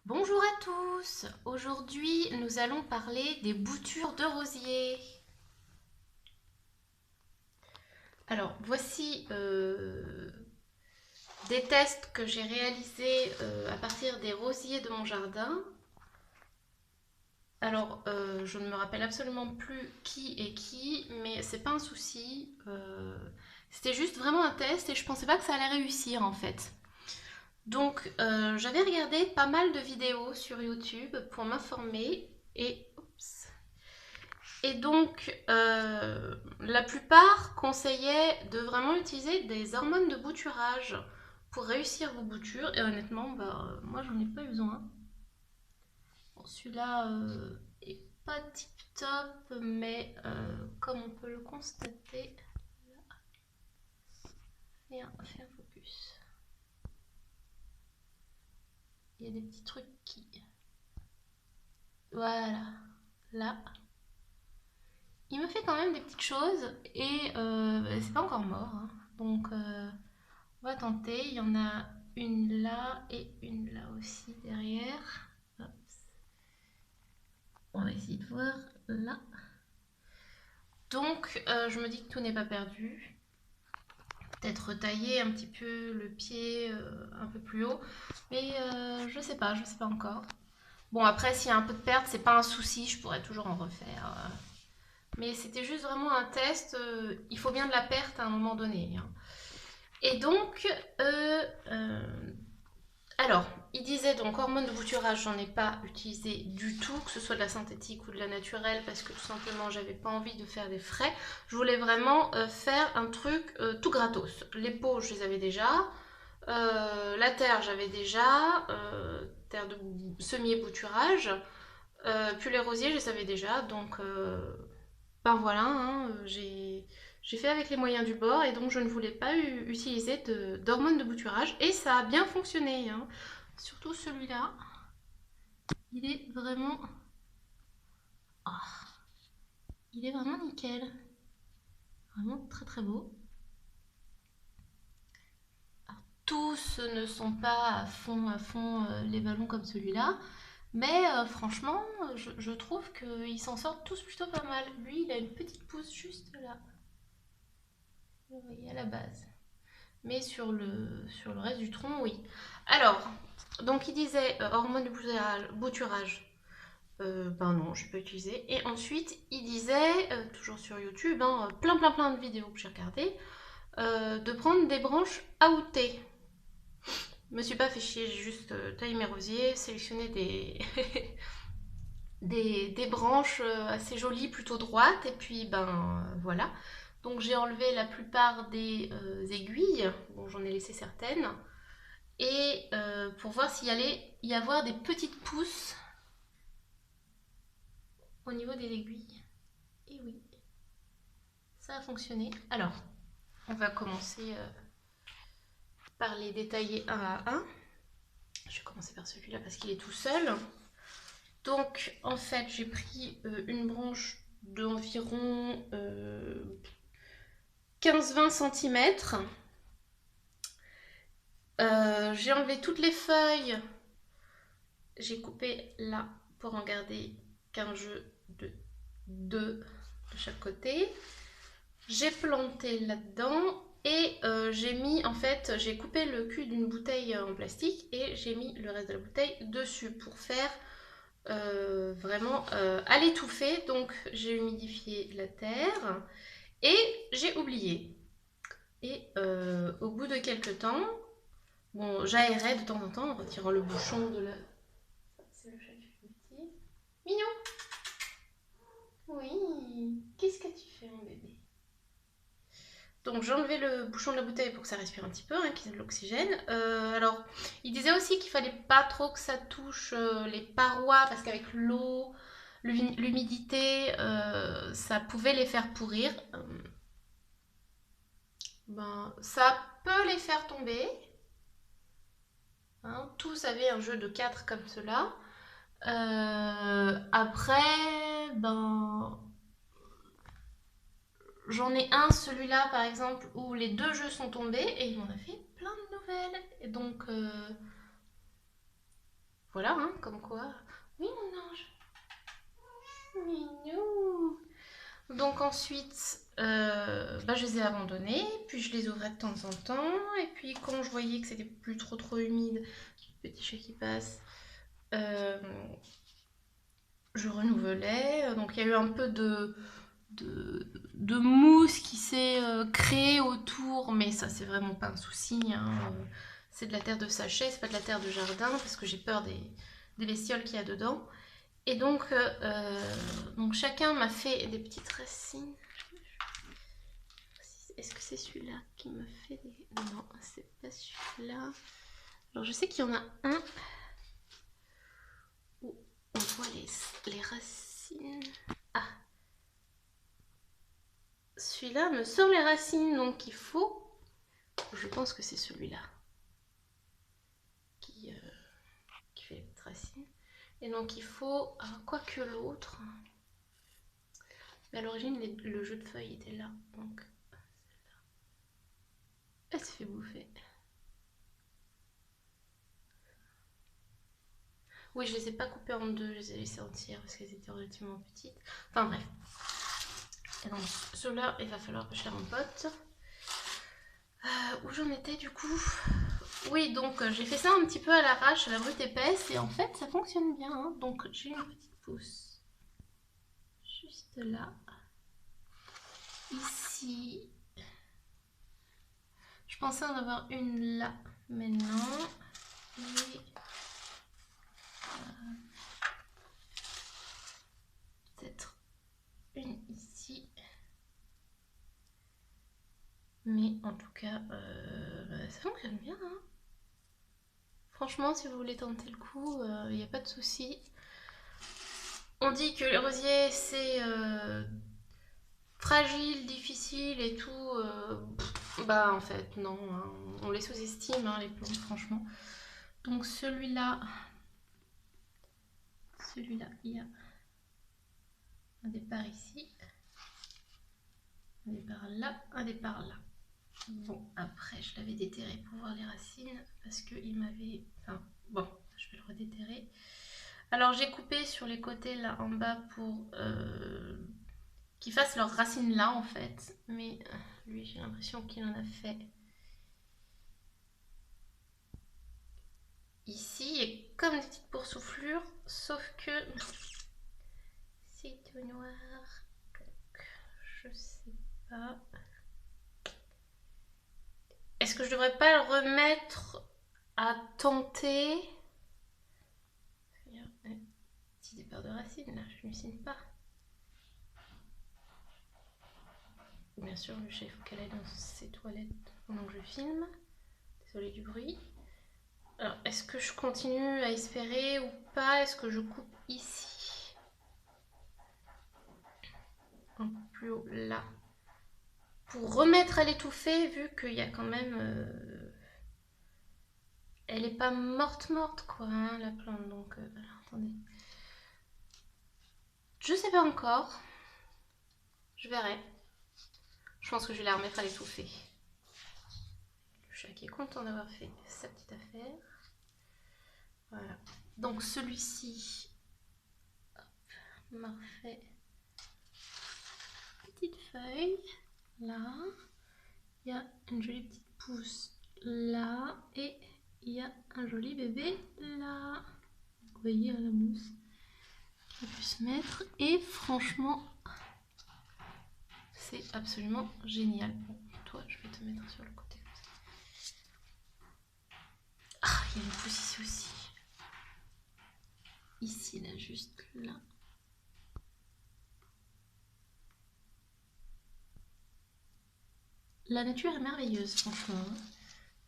Bonjour à tous, aujourd'hui nous allons parler des boutures de rosier. Alors voici des tests que j'ai réalisés à partir des rosiers de mon jardin. Alors je ne me rappelle absolument plus qui est qui, mais c'est pas un souci. C'était juste vraiment un test et je pensais pas que ça allait réussir en fait. Donc j'avais regardé pas mal de vidéos sur YouTube pour m'informer et donc, la plupart conseillaient de vraiment utiliser des hormones de bouturage pour réussir vos boutures. Et honnêtement, moi, j'en ai pas eu besoin. Bon, celui-là est pas tip top, mais comme on peut le constater, fais un focus. Il y a des petits trucs qui... Voilà, là. Il me fait quand même des petites choses et c'est pas encore mort, hein. Donc, on va tenter. Il y en a une là et une là aussi derrière. Hop. On va essayer de voir là. Donc, je me dis que tout n'est pas perdu. Peut-être retailler un petit peu le pied un peu plus haut. Mais je sais pas encore. Bon, après, s'il y a un peu de perte, c'est pas un souci, je pourrais toujours en refaire. Mais c'était juste vraiment un test. Il faut bien de la perte à un moment donné, hein. Et donc, alors, il disait donc hormones de bouturage, j'en ai pas utilisé du tout, que ce soit de la synthétique ou de la naturelle, parce que tout simplement j'avais pas envie de faire des frais. Je voulais vraiment faire un truc tout gratos. Les pots, je les avais déjà. La terre, j'avais déjà. Terre de semi-bouturage. Puis les rosiers, je les savais déjà. Donc, ben voilà, hein, j'ai fait avec les moyens du bord et donc je ne voulais pas utiliser d'hormones de bouturage et ça a bien fonctionné, hein. Surtout celui-là, il est vraiment... Oh, il est vraiment nickel. Vraiment très très beau. Alors, tous ne sont pas à fond les ballons comme celui-là, mais franchement, je trouve qu'ils s'en sortent tous plutôt pas mal. Lui, il a une petite pousse juste là. Vous voyez, à la base. Mais sur le reste du tronc, oui. Alors, donc il disait hormones de bouturage. Ben non, je peux utiliser. Et ensuite, il disait, toujours sur YouTube, hein, plein de vidéos que j'ai regardées, de prendre des branches AOT. Je me suis pas fait chier, j'ai juste taillé mes rosiers, sélectionné des branches assez jolies, plutôt droites, et puis ben voilà. Donc j'ai enlevé la plupart des aiguilles, bon j'en ai laissé certaines, et pour voir s'il allait y avoir des petites pousses au niveau des aiguilles. Et oui, ça a fonctionné. Alors, on va commencer par les détailler un à un. Je vais commencer par celui-là parce qu'il est tout seul. Donc, en fait, j'ai pris une branche d'environ 15-20 cm. J'ai enlevé toutes les feuilles. J'ai coupé là pour en garder qu'un jeu de deux de chaque côté. J'ai planté là-dedans et j'ai mis, en fait, j'ai coupé le cul d'une bouteille en plastique et j'ai mis le reste de la bouteille dessus pour faire vraiment à l'étouffer. Donc j'ai humidifié la terre et j'ai oublié. Et au bout de quelques temps, bon, j'aérais de temps en temps en retirant le bouchon de la... C'est le chat qui fait petit. Mignon. Oui. Qu'est-ce que tu fais, mon bébé? Donc j'ai enlevé le bouchon de la bouteille pour que ça respire un petit peu, hein, qu'il y ait de l'oxygène. Alors, il disait aussi qu'il fallait pas trop que ça touche les parois parce qu'avec l'eau, l'humidité, ça pouvait les faire pourrir. Ben, ça peut les faire tomber, hein. Tous avaient un jeu de 4 comme cela. Après, ben, j'en ai un, celui-là par exemple, où les deux jeux sont tombés et il m'en a fait plein de nouvelles. Et donc, Voilà, hein, comme quoi. Oui, mon ange. Minou. Donc ensuite, je les ai abandonnés, puis je les ouvrais de temps en temps, et puis quand je voyais que c'était plus trop humide, petit chat qui passe, je renouvelais. Donc il y a eu un peu de mousse qui s'est créée autour, mais ça c'est vraiment pas un souci, hein. C'est de la terre de sachet, c'est pas de la terre de jardin, parce que j'ai peur des bestioles qu'il y a dedans. Et donc chacun m'a fait des petites racines. Est-ce que c'est celui-là qui me fait des... Non, c'est pas celui-là. Alors je sais qu'il y en a un où on voit les racines. Ah, celui-là me sort les racines, donc il faut... Je pense que c'est celui-là qui fait les petites racines. Et donc il faut... quoique l'autre... Mais à l'origine, le jeu de feuilles était là, donc... Elle s'est fait bouffer. Oui, je les ai pas coupées en deux, je les ai laissées entières parce qu'elles étaient relativement petites. Enfin bref. Et donc, ceux-là, il va falloir que je les rempote. Où j'en étais du coup? Oui, donc j'ai fait ça un petit peu à l'arrache, à la brute épaisse, et en fait, ça fonctionne bien. Hein. Donc, j'ai une petite pousse juste là. Ici. Je pensais en avoir une là, mais non. Et... peut-être une ici. Mais en tout cas, ça fonctionne bien. Hein. Franchement, si vous voulez tenter le coup, il n'y a pas de souci. On dit que les rosiers, c'est fragile, difficile et tout. En fait, non. Hein. On les sous-estime, hein, les plantes, franchement. Donc celui-là, il y a un départ ici. Un départ là, un départ là. Bon, après, je l'avais déterré pour voir les racines parce qu'il m'avait... Enfin, bon, je vais le redéterrer. Alors, j'ai coupé sur les côtés là en bas pour qu'ils fassent leurs racines là en fait. Mais lui, j'ai l'impression qu'il en a fait ici. Et comme des petites boursouflures, sauf que c'est tout noir. Donc, je sais pas. Est-ce que je devrais pas le remettre à tenter? Il y a un petit départ de racines là, je ne signe pas. Bien sûr, le chef, faut qu'elle aille dans ses toilettes pendant que je filme. Désolée du bruit. Alors, est-ce que je continue à espérer ou pas? Est-ce que je coupe ici? Un peu plus haut, là. Pour remettre à l'étouffer, vu qu'il y a quand même... elle est pas morte quoi, hein, la plante. Donc, alors, attendez. Je sais pas encore. Je verrai. Je pense que je vais la remettre à l'étouffer. Le chat qui est content d'avoir fait sa petite affaire. Voilà. Donc celui-ci m'a refait petite feuille. Là. Il y a une jolie petite pousse là. Et il y a un joli bébé là. Vous voyez la mousse qui a pu se mettre. Et franchement, c'est absolument génial. Bon, toi, je vais te mettre sur le côté. Ah, il y a une pousse ici aussi. Ici, là, juste là. La nature est merveilleuse, franchement.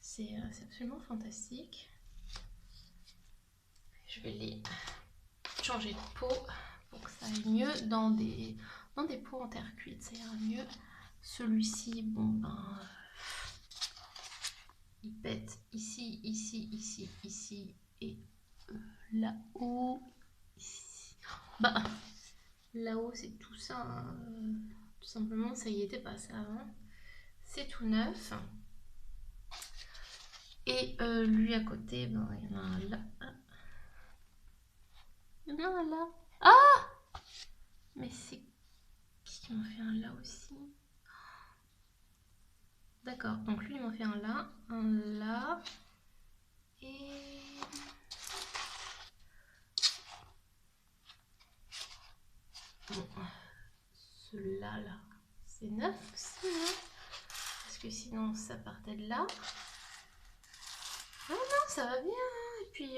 C'est absolument fantastique. Je vais les changer de pot pour que ça aille mieux dans des pots en terre cuite, ça ira mieux. Celui-ci, bon ben, il pète ici, ici, ici, ici et là-haut. Bah, là-haut c'est tout ça, hein. Tout simplement, ça y était pas ça avant. C'est tout neuf. Et lui à côté, ben, il y en a un là. Non, là. Ah! Mais c'est qui m'en fait un là aussi? D'accord, donc lui il m'en fait un là, et... Bon, celui-là, là, c'est 9 aussi, hein? Parce que sinon ça partait de là. Ah non, ça va bien, hein? Et puis...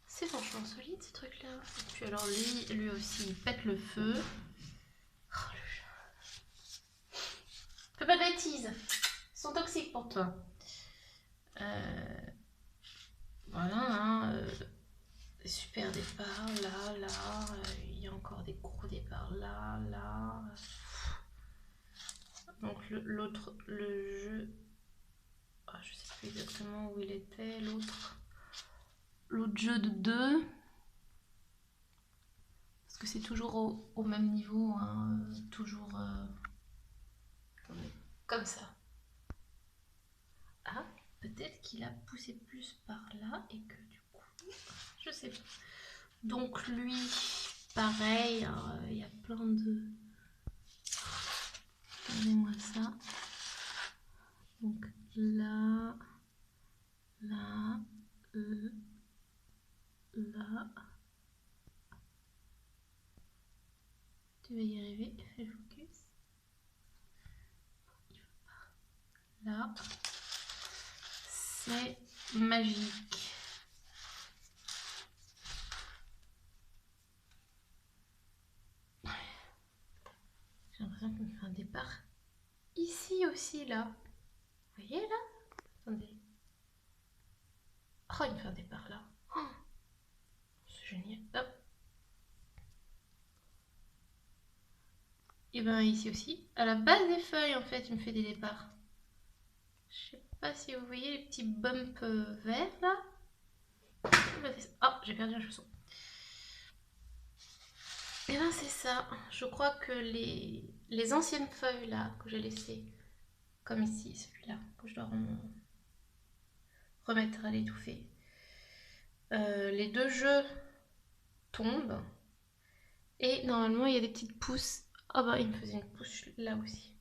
c'est franchement solide ces trucs-là. Et puis alors lui aussi, il pète le feu. Oh, le chat. Fais pas de bêtises. Ils sont toxiques pour toi. Voilà, hein, super départ, là, il y a encore des gros départs, là. Donc l'autre, le jeu, je sais plus exactement où il était, l'autre jeu de 2. Parce que c'est toujours au même niveau, hein, toujours comme ça. Ah, peut-être qu'il a poussé plus par là et que du coup, je sais pas. Donc lui, pareil, il y a plein de... Regardez-moi ça. Donc là, là. Tu vas y arriver, fais le focus. Là, c'est magique. J'ai l'impression qu'il me fait un départ ici aussi, là. Vous voyez là? Attendez. Oh, il me fait un départ là. Oh, c'est génial. Hop. Et ben ici aussi. À la base des feuilles, en fait, il me fait des départs. Je sais pas si vous voyez les petits bumps verts là. Oh, j'ai perdu un chausson. Et ben c'est ça. Je crois que les anciennes feuilles là que j'ai laissées, comme ici, celui-là, que je dois remettre à l'étouffer. Les deux jeux tombent. Et normalement, il y a des petites pousses. Ah bah, il me faisait une pousse là aussi.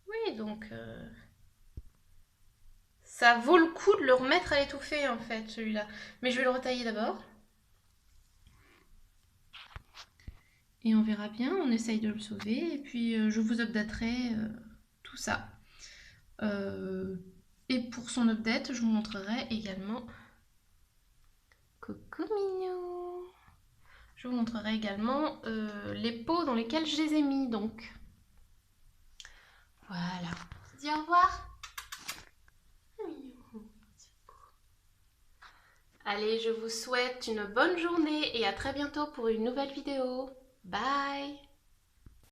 Oui, donc... ça vaut le coup de le remettre à l'étouffer, en fait, celui-là. Mais je vais le retailler d'abord. Et on verra bien, on essaye de le sauver. Et puis, je vous updaterai tout ça. Et pour son update, je vous montrerai également... Coucou mignon! Je vous montrerai également les pots dans lesquels je les ai mis, donc. Voilà. Dis au revoir. Allez, je vous souhaite une bonne journée et à très bientôt pour une nouvelle vidéo. Bye!